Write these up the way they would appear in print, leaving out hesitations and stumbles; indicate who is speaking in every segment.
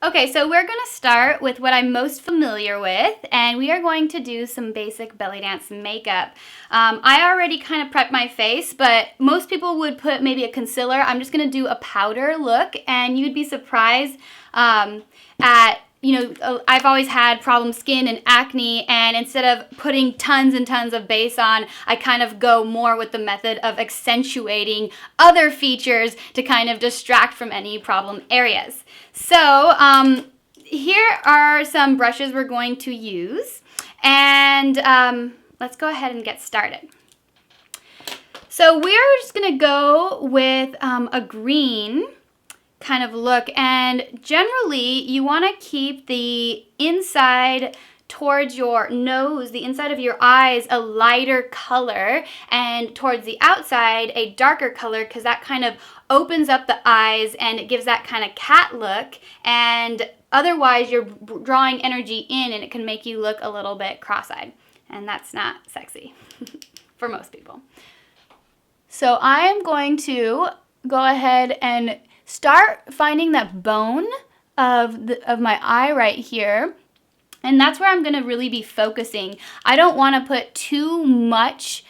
Speaker 1: Okay, so we're gonna start with what I'm most familiar with, and we are going to do some basic belly dance makeup. I already kind of prepped my face, but most people would put maybe a concealer. I'm just gonna do a powder look, and you'd be surprised at, I've always had problem skin and acne, and instead of putting tons and tons of base on, I kind of go more with the method of accentuating other features to kind of distract from any problem areas. So here are some brushes we're going to use, and let's go ahead and get started. So we're just gonna go with a green kind of look, and generally you want to keep the inside towards your nose, the inside of your eyes, a lighter color, and towards the outside a darker color, because that kind of opens up the eyes and it gives that kind of cat look, and otherwise you're drawing energy in and it can make you look a little bit cross-eyed, and that's not sexy for most people. So I am going to go ahead and start finding that bone of my eye right here, and that's where I'm going to really be focusing. I don't want to put too much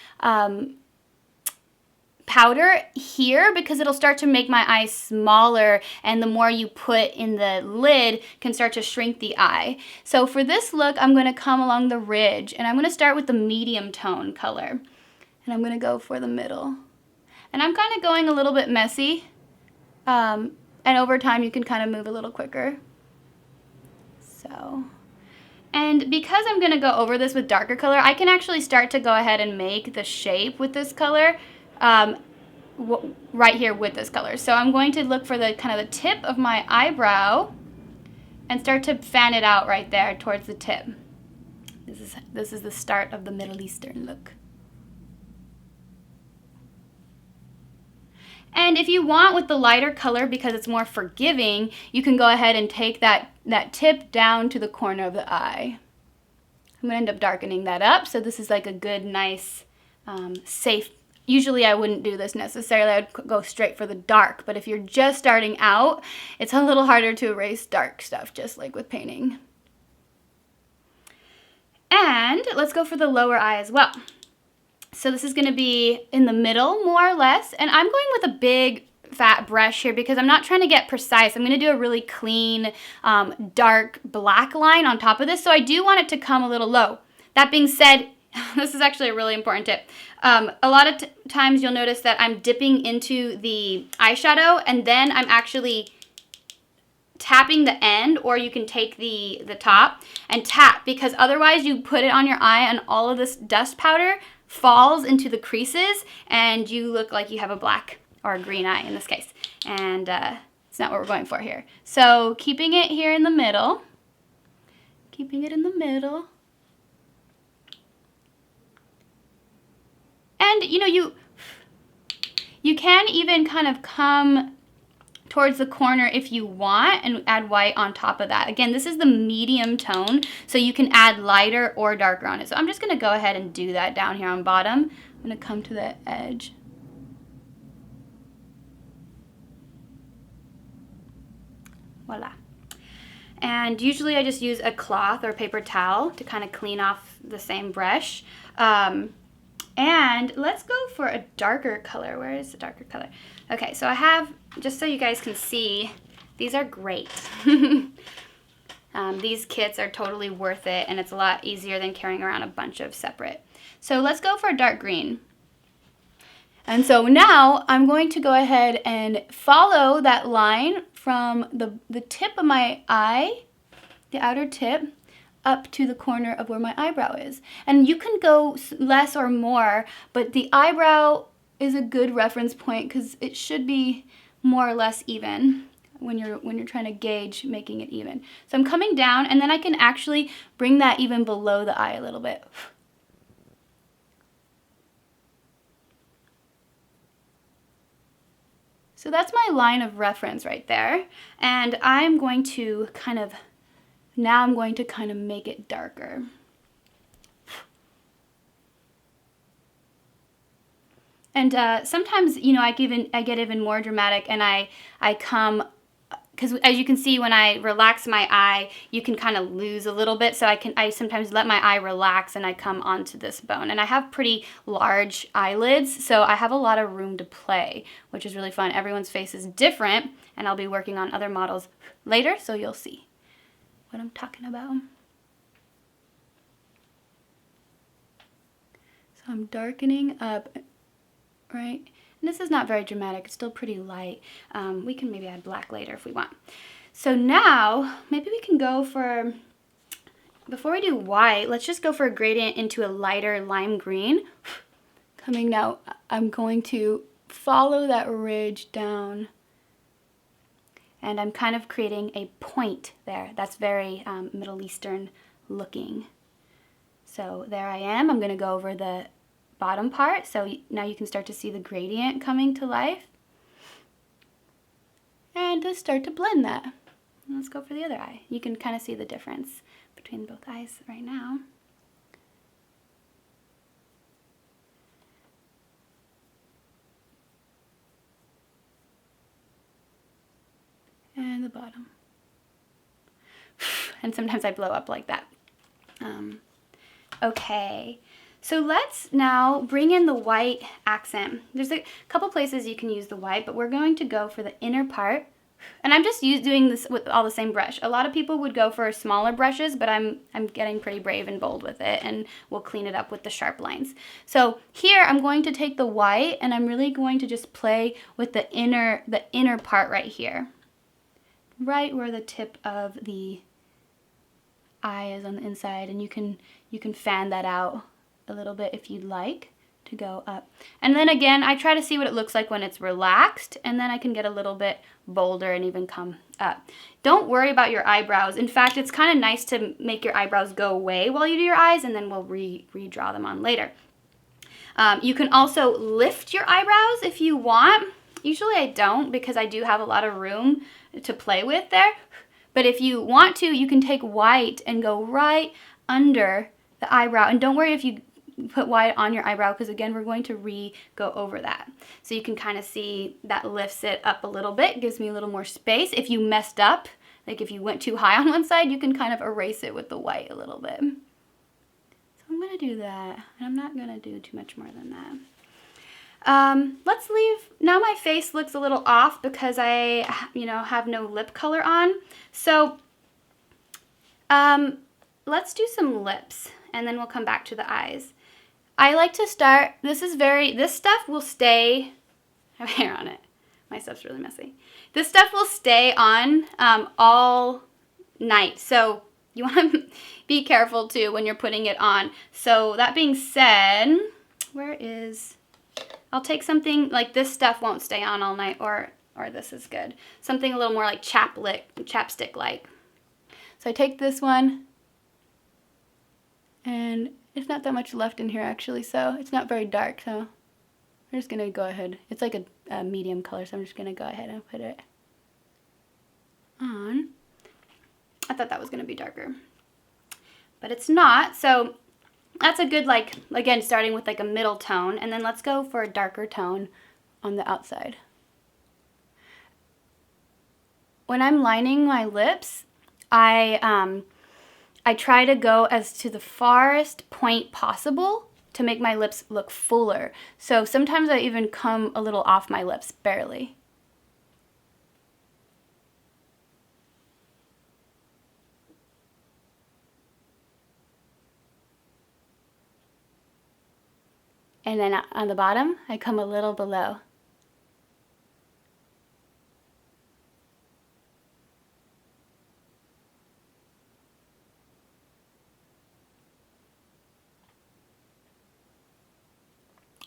Speaker 1: powder here because it'll start to make my eye smaller, and the more you put in the lid can start to shrink the eye. So for this look, I'm going to come along the ridge, and I'm going to start with the medium tone color, and I'm going to go for the middle. And I'm kind of going a little bit messy. And over time you can kind of move a little quicker. So, and because I'm going to go over this with darker color, I can actually start to go ahead and make the shape with this color right here with this color. So I'm going to look for the kind of the tip of my eyebrow and start to fan it out right there towards the tip. This is the start of the Middle Eastern look. And if you want with the lighter color, because it's more forgiving, you can go ahead and take that tip down to the corner of the eye. I'm going to end up darkening that up, so this is like a good, nice, safe. Usually I wouldn't do this necessarily. I'd go straight for the dark, but if you're just starting out, it's a little harder to erase dark stuff, just like with painting. And let's go for the lower eye as well. So this is going to be in the middle, more or less, and I'm going with a big fat brush here because I'm not trying to get precise. I'm going to do a really clean, dark black line on top of this, so I do want it to come a little low. That being said, this is actually a really important tip. A lot of times you'll notice that I'm dipping into the eyeshadow, and then I'm actually tapping the end, or you can take the top and tap, because otherwise you put it on your eye and all of this dust powder falls into the creases and you look like you have a black or a green eye in this case, and it's not what we're going for here. So keeping it here in the middle, and you can even kind of come towards the corner if you want and add white on top of that. Again, this is the medium tone, so you can add lighter or darker on it. So I'm just going to go ahead and do that down here on bottom. I'm going to come to the edge. Voila. And usually I just use a cloth or paper towel to kind of clean off the same brush. And let's go for a darker color. Where is the darker color? Okay, so I have, just so you guys can see, these are great. These kits are totally worth it, and it's a lot easier than carrying around a bunch of separate. So let's go for a dark green. And so now I'm going to go ahead and follow that line from the tip of my eye, the outer tip, up to the corner of where my eyebrow is. And you can go less or more, but the eyebrow is a good reference point because it should be more or less even when you're trying to gauge making it even. So I'm coming down, and then I can actually bring that even below the eye a little bit. So that's my line of reference right there, and I'm going to kind of make it darker. And sometimes, I get even more dramatic, and I come because as you can see, when I relax my eye, you can kind of lose a little bit. So I sometimes let my eye relax and I come onto this bone. And I have pretty large eyelids, so I have a lot of room to play, which is really fun. Everyone's face is different, and I'll be working on other models later, so you'll see what I'm talking about. So I'm darkening up, right? And this is not very dramatic, it's still pretty light. We can maybe add black later if we want. So now, maybe we can go for, before we do white, let's just go for a gradient into a lighter lime green. Coming now, I'm going to follow that ridge down. And I'm kind of creating a point there. That's very Middle Eastern looking. So there I am. I'm gonna go over the bottom part, so now you can start to see the gradient coming to life. And just start to blend that. And let's go for the other eye. You can kind of see the difference between both eyes right now. And the bottom. And sometimes I blow up like that. Okay. So let's now bring in the white accent. There's a couple places you can use the white, but we're going to go for the inner part. And I'm just doing this with all the same brush. A lot of people would go for smaller brushes, but I'm getting pretty brave and bold with it, and we'll clean it up with the sharp lines. So here I'm going to take the white, and I'm really going to just play with the inner part right here. Right where the tip of the eye is on the inside, and you can fan that out a little bit if you'd like to go up. And then again, I try to see what it looks like when it's relaxed, and then I can get a little bit bolder and even come up. Don't worry about your eyebrows. In fact, it's kind of nice to make your eyebrows go away while you do your eyes, and then we'll redraw them on later. You can also lift your eyebrows if you want. Usually I don't, because I do have a lot of room to play with there. But if you want to, you can take white and go right under the eyebrow. And don't worry if you put white on your eyebrow, because again, we're going to go over that. So you can kind of see that lifts it up a little bit, gives me a little more space. If you messed up, like if you went too high on one side, you can kind of erase it with the white a little bit. So I'm going to do that, and I'm not going to do too much more than that. Let's leave, now my face looks a little off because I, have no lip color on. So let's do some lips, and then we'll come back to the eyes. I like to start, this stuff will stay, I have hair on it. My stuff's really messy. This stuff will stay on all night. So you want to be careful too when you're putting it on. So that being said, I'll take something like this stuff won't stay on all night, or this is good. Something a little more like chapstick-like. So I take this one, and it's not that much left in here actually, so it's not very dark, so I'm just gonna go ahead. It's like a medium color, so I'm just gonna go ahead and put it on. I thought that was gonna be darker, but it's not, so that's a good, like, again, starting with like a middle tone, and then let's go for a darker tone on the outside. When I'm lining my lips, I try to go as to the farthest point possible to make my lips look fuller. So sometimes I even come a little off my lips, barely. And then on the bottom, I come a little below.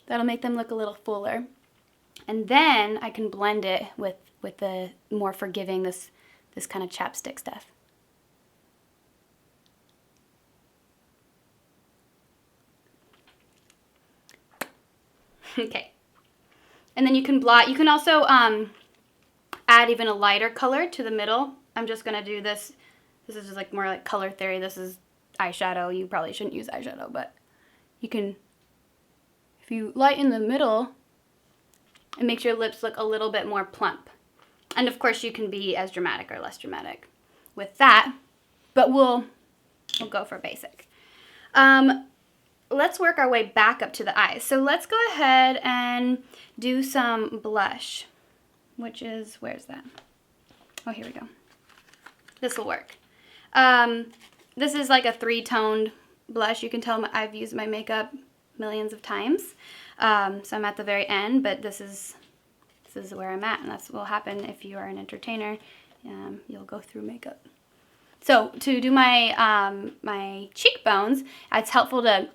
Speaker 1: That'll make them look a little fuller. And then I can blend it with the more forgiving, this kind of chapstick stuff. Okay. And then you can blot. You can also add even a lighter color to the middle. I'm just going to do this. This is just like more like color theory. This is eyeshadow. You probably shouldn't use eyeshadow, but you can, if you lighten the middle, it makes your lips look a little bit more plump. And of course you can be as dramatic or less dramatic with that, but we'll go for basic. Let's work our way back up to the eyes. So let's go ahead and do some blush, which is, where's that? Oh, here we go. This will work. This is like a 3-toned blush. You can tell I've used my makeup millions of times. So I'm at the very end, but this is where I'm at, and that's what will happen if you are an entertainer. You'll go through makeup. So to do my my cheekbones, it's helpful to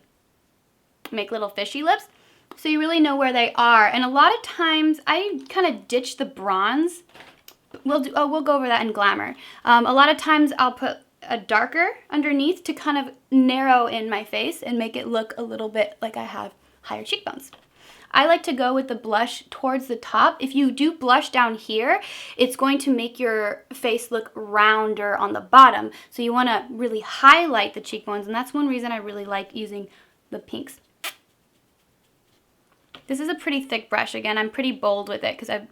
Speaker 1: make little fishy lips, so you really know where they are. And a lot of times I kind of ditch the bronze. We'll go over that in glamour. A lot of times I'll put a darker underneath to kind of narrow in my face and make it look a little bit like I have higher cheekbones. I like to go with the blush towards the top. If you do blush down here, it's going to make your face look rounder on the bottom. So you want to really highlight the cheekbones, and that's one reason I really like using the pinks. This is a pretty thick brush. Again, I'm pretty bold with it because I've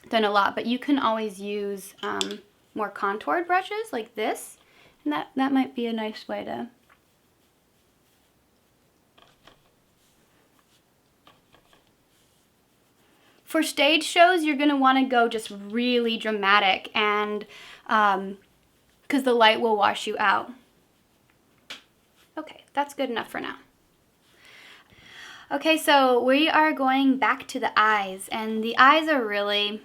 Speaker 1: done a lot, but you can always use more contoured brushes like this, and that might be a nice way to... For stage shows, you're going to want to go just really dramatic, and because the light will wash you out. Okay, that's good enough for now. Okay, so we are going back to the eyes, and the eyes are really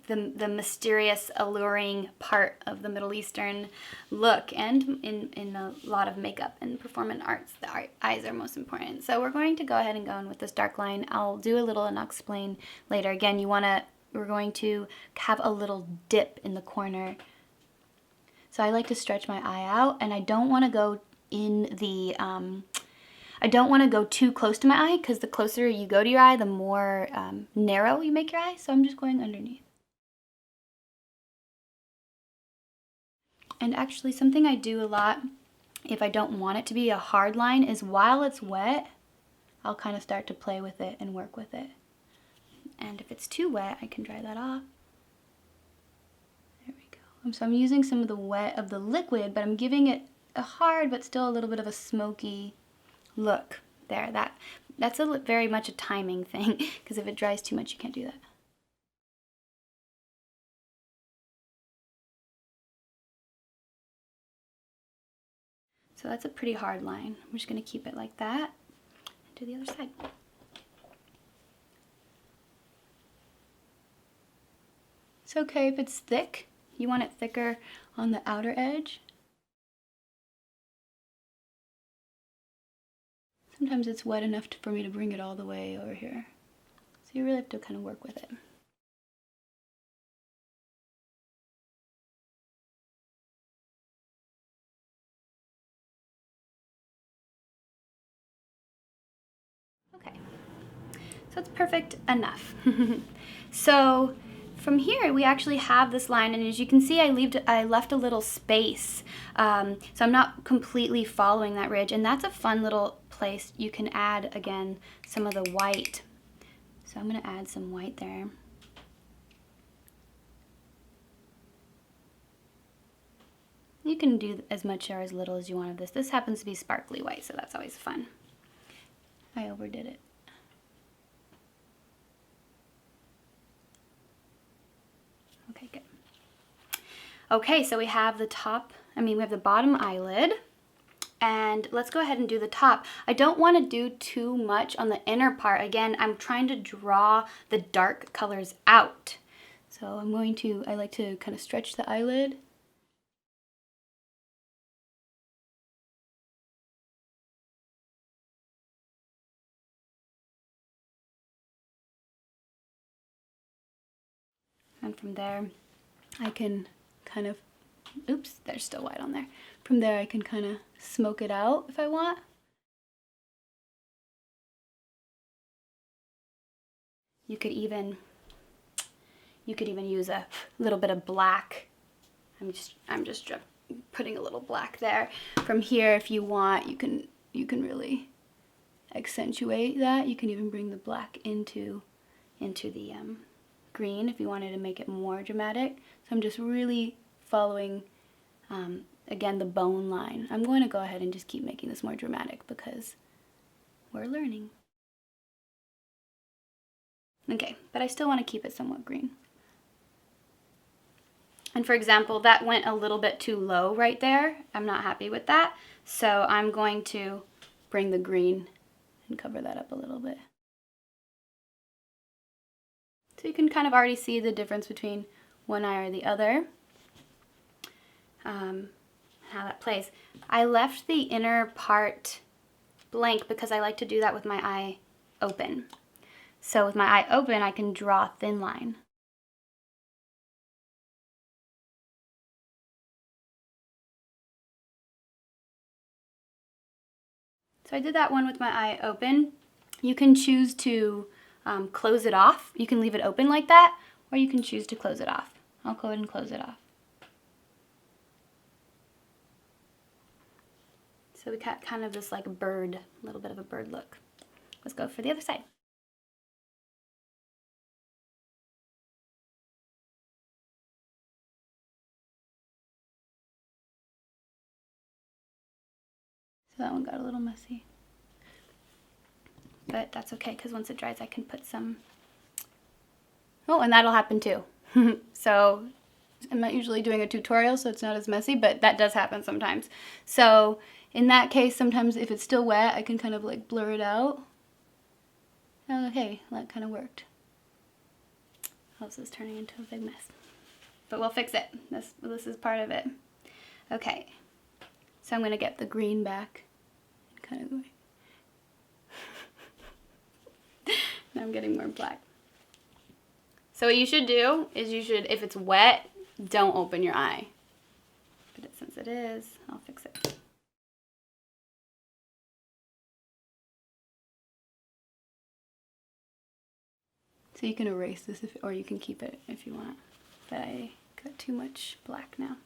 Speaker 1: the mysterious, alluring part of the Middle Eastern look, and in a lot of makeup and performance arts, the eyes are most important. So we're going to go ahead and go in with this dark line. I'll do a little and I'll explain later. Again, we're going to have a little dip in the corner. So I like to stretch my eye out, and I don't want to go in the, I don't want to go too close to my eye, because the closer you go to your eye, the more narrow you make your eye. So I'm just going underneath. And actually, something I do a lot, if I don't want it to be a hard line, is while it's wet, I'll kind of start to play with it and work with it. And if it's too wet, I can dry that off. There we go. So I'm using some of the wet of the liquid, but I'm giving it a hard but still a little bit of a smoky look there. That's very much a timing thing, because if it dries too much, you can't do that. So that's a pretty hard line. I'm just going to keep it like that and do the other side. It's okay if it's thick. You want it thicker on the outer edge. Sometimes it's wet enough for me to bring it all the way over here. So you really have to kind of work with it. Okay, so it's perfect enough. So from here we actually have this line, and as you can see, I left a little space, so I'm not completely following that ridge, and that's a fun little place. You can add, again, some of the white. So I'm going to add some white there. You can do as much or as little as you want of this. This happens to be sparkly white, so that's always fun. I overdid it. Okay, good. Okay, so we have the bottom eyelid, and let's go ahead and do the top. I don't want to do too much on the inner part. Again, I'm trying to draw the dark colors out. So I like to kind of stretch the eyelid. And from there, I can kind of, oops, there's still white on there. From there, I can kind of smoke it out if I want. You could even use a little bit of black. I'm just putting a little black there. From here, if you want, you can really accentuate that. You can even bring the black into green if you wanted to make it more dramatic. So I'm just really following, again, the bone line. I'm going to go ahead and just keep making this more dramatic because we're learning. Okay, but I still want to keep it somewhat green. And for example, that went a little bit too low right there. I'm not happy with that. So I'm going to bring the green and cover that up a little bit. So you can kind of already see the difference between one eye or the other, how that plays. I left the inner part blank because I like to do that with my eye open. So with my eye open, I can draw a thin line. So I did that one with my eye open. You can choose to close it off. You can leave it open like that, or you can choose to close it off. I'll go ahead and close it off. So we got kind of this like bird, a little bit of a bird look. Let's go for the other side. So that one got a little messy. But that's okay, because once it dries, I can put some... Oh, and that'll happen too. So I'm not usually doing a tutorial, so it's not as messy, but that does happen sometimes. So in that case, sometimes if it's still wet, I can kind of like blur it out. Okay, that kind of worked. Oh, this is turning into a big mess. But we'll fix it. This is part of it. Okay. So I'm going to get the green back and kind of go. Now I'm getting more black. So what you should do is if it's wet, don't open your eye. But since it is, I'll fix it. So you can erase this, or you can keep it if you want. But I got too much black now.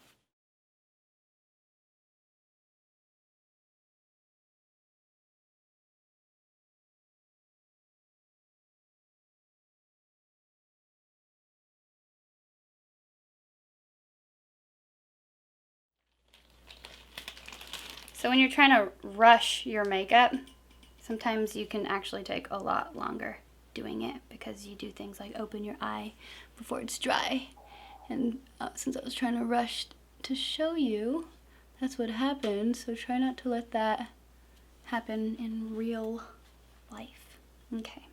Speaker 1: So when you're trying to rush your makeup, sometimes you can actually take a lot longer doing it because you do things like open your eye before it's dry. And since I was trying to rush to show you, that's what happened. So try not to let that happen in real life. Okay.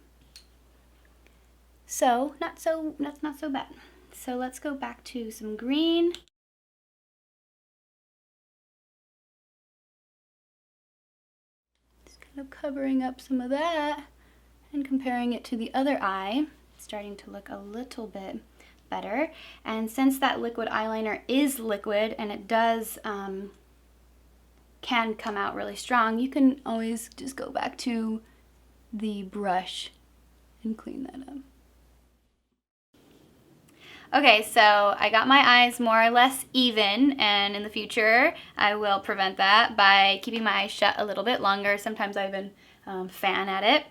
Speaker 1: So that's not so bad. So let's go back to some green. Kind of covering up some of that and comparing it to the other eye, starting to look a little bit better. And since that liquid eyeliner is liquid and it does can come out really strong, you can always just go back to the brush and clean that up. Okay, so I got my eyes more or less even, and in the future I will prevent that by keeping my eyes shut a little bit longer. Sometimes I even fan at it.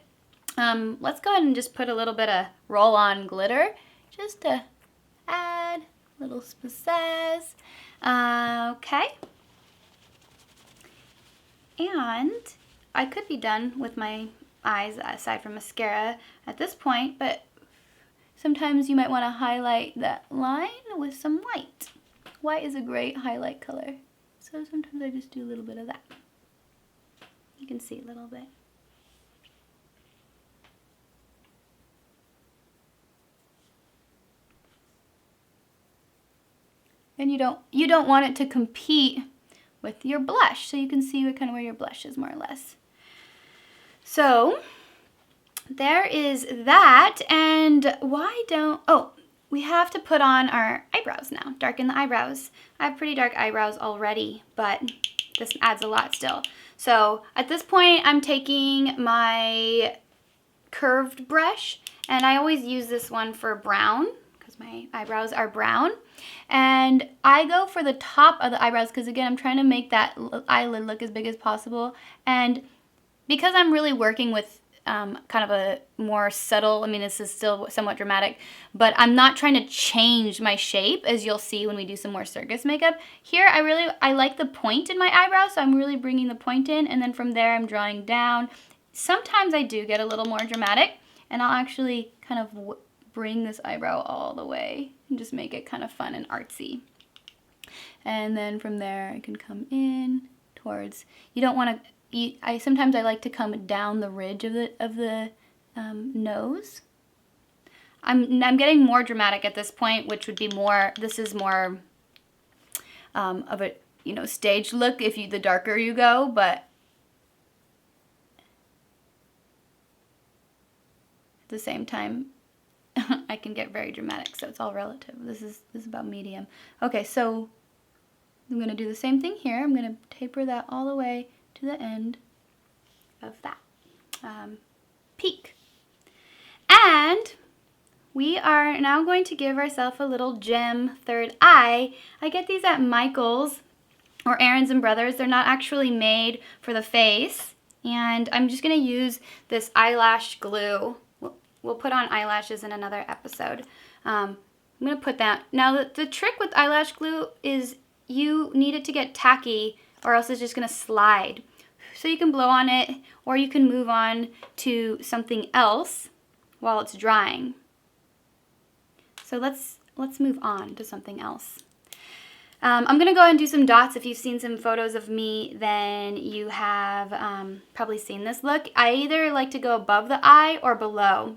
Speaker 1: Let's go ahead and just put a little bit of roll-on glitter just to add a little pizzazz. Okay. And I could be done with my eyes aside from mascara at this point, but sometimes you might want to highlight that line with some white. White is a great highlight color. So sometimes I just do a little bit of that. You can see a little bit. And you don't want it to compete with your blush. So you can see kind of where your blush is more or less. So there is that, and we have to put on our eyebrows now, darken the eyebrows. I have pretty dark eyebrows already, but this adds a lot still. So at this point, I'm taking my curved brush, and I always use this one for brown, because my eyebrows are brown. And I go for the top of the eyebrows, because again, I'm trying to make that eyelid look as big as possible. And because I'm really working with kind of a more subtle, I mean, this is still somewhat dramatic, but I'm not trying to change my shape, as you'll see when we do some more circus makeup. Here, I like the point in my eyebrow, so I'm really bringing the point in, and then from there I'm drawing down. Sometimes I do get a little more dramatic, and I'll actually kind of bring this eyebrow all the way and just make it kind of fun and artsy. And then from there I can come in towards, you don't want to, sometimes I like to come down the ridge of the nose. I'm getting more dramatic at this point, which would be more, this is more of a, you know, stage look if you, the darker you go, but at the same time I can get very dramatic, so it's all relative. This is about medium. Okay, so I'm going to do the same thing here. I'm going to taper that all the way to the end of that peak. And we are now going to give ourselves a little gem third eye. I get these at Michael's or Aaron's and Brothers. They're not actually made for the face. And I'm just going to use this eyelash glue. We'll put on eyelashes in another episode. I'm going to put that. Now the trick with eyelash glue is you need it to get tacky or else it's just going to slide. So you can blow on it or you can move on to something else while it's drying. So let's move on to something else. I'm going to go ahead and do some dots. If you've seen some photos of me, then you have probably seen this look. I either like to go above the eye or below.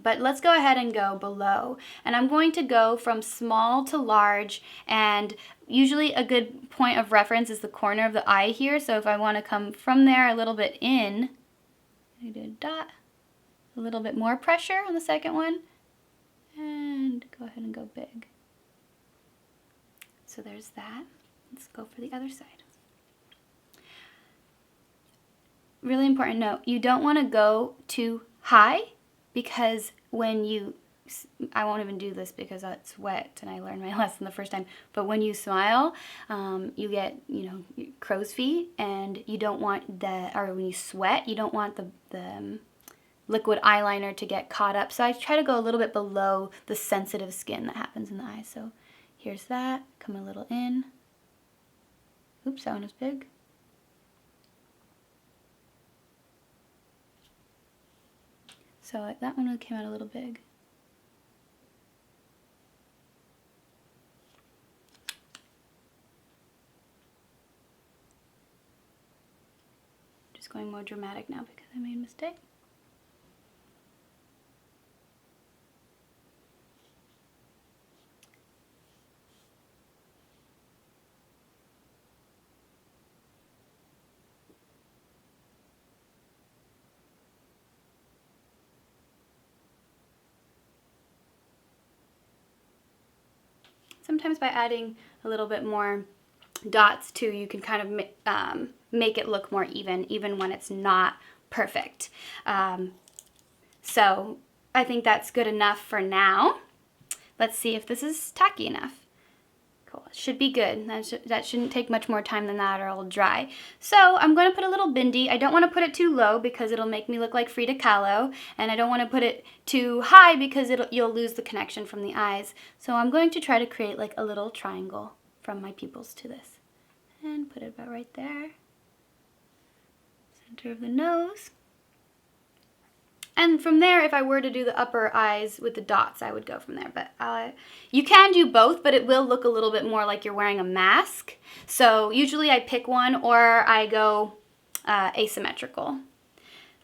Speaker 1: But let's go ahead and go below. And I'm going to go from small to large, and usually a good point of reference is the corner of the eye here. So if I want to come from there a little bit in, I do a dot, a little bit more pressure on the second one, and go ahead and go big. So there's that. Let's go for the other side. Really important note, you don't want to go too high, because when you, I won't even do this because it's wet and I learned my lesson the first time, but when you smile, you get, you know, crow's feet, and you don't want or when you sweat, you don't want the liquid eyeliner to get caught up. So I try to go a little bit below the sensitive skin that happens in the eye. So here's that, come a little in. Oops, that one was big. So that one came out a little big. Just going more dramatic now because I made a mistake. Sometimes by adding a little bit more dots too, you can kind of make it look more even when it's not perfect. So I think that's good enough for now. Let's see if this is tacky enough. Cool, it should be good. That shouldn't take much more time than that or it'll dry. So I'm going to put a little bindi. I don't want to put it too low because it'll make me look like Frida Kahlo, and I don't want to put it too high because you'll lose the connection from the eyes. So I'm going to try to create like a little triangle from my pupils to this. And put it about right there. Center of the nose. And from there, if I were to do the upper eyes with the dots, I would go from there. But you can do both, but it will look a little bit more like you're wearing a mask. So usually I pick one or I go asymmetrical.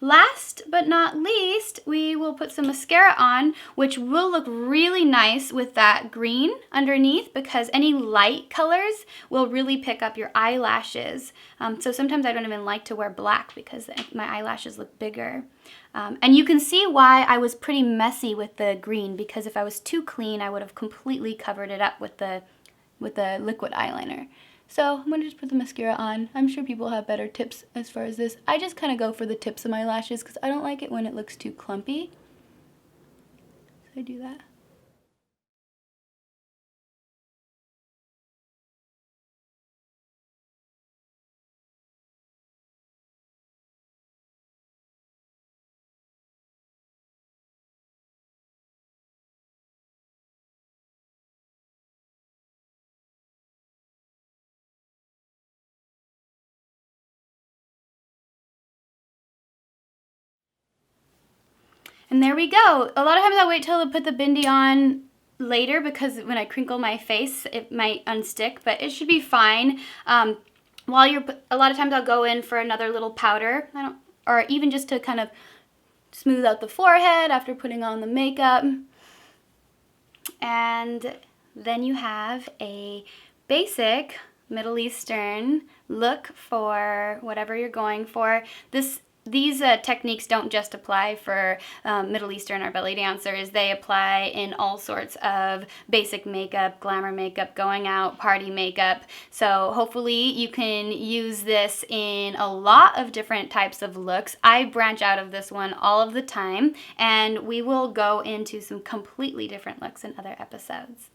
Speaker 1: Last but not least, we will put some mascara on, which will look really nice with that green underneath because any light colors will really pick up your eyelashes. So sometimes I don't even like to wear black because my eyelashes look bigger. And you can see why I was pretty messy with the green, because if I was too clean, I would have completely covered it up with the liquid eyeliner. So I'm going to just put the mascara on. I'm sure people have better tips as far as this. I just kind of go for the tips of my lashes because I don't like it when it looks too clumpy. So I do that. And there we go. A lot of times I wait till I put the bindi on later because when I crinkle my face, it might unstick, but it should be fine. A lot of times I'll go in for another little powder, or even just to kind of smooth out the forehead after putting on the makeup. And then you have a basic Middle Eastern look for whatever you're going for. These techniques don't just apply for Middle Eastern or belly dancers. They apply in all sorts of basic makeup, glamour makeup, going out, party makeup. So hopefully you can use this in a lot of different types of looks. I branch out of this one all of the time, and we will go into some completely different looks in other episodes.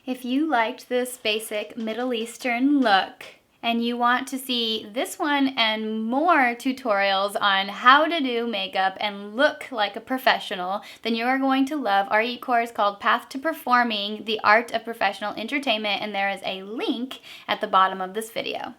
Speaker 1: If you liked this basic Middle Eastern look, and you want to see this one and more tutorials on how to do makeup and look like a professional, then you are going to love our e-course called Path to Performing: The Art of Professional Entertainment, and there is a link at the bottom of this video.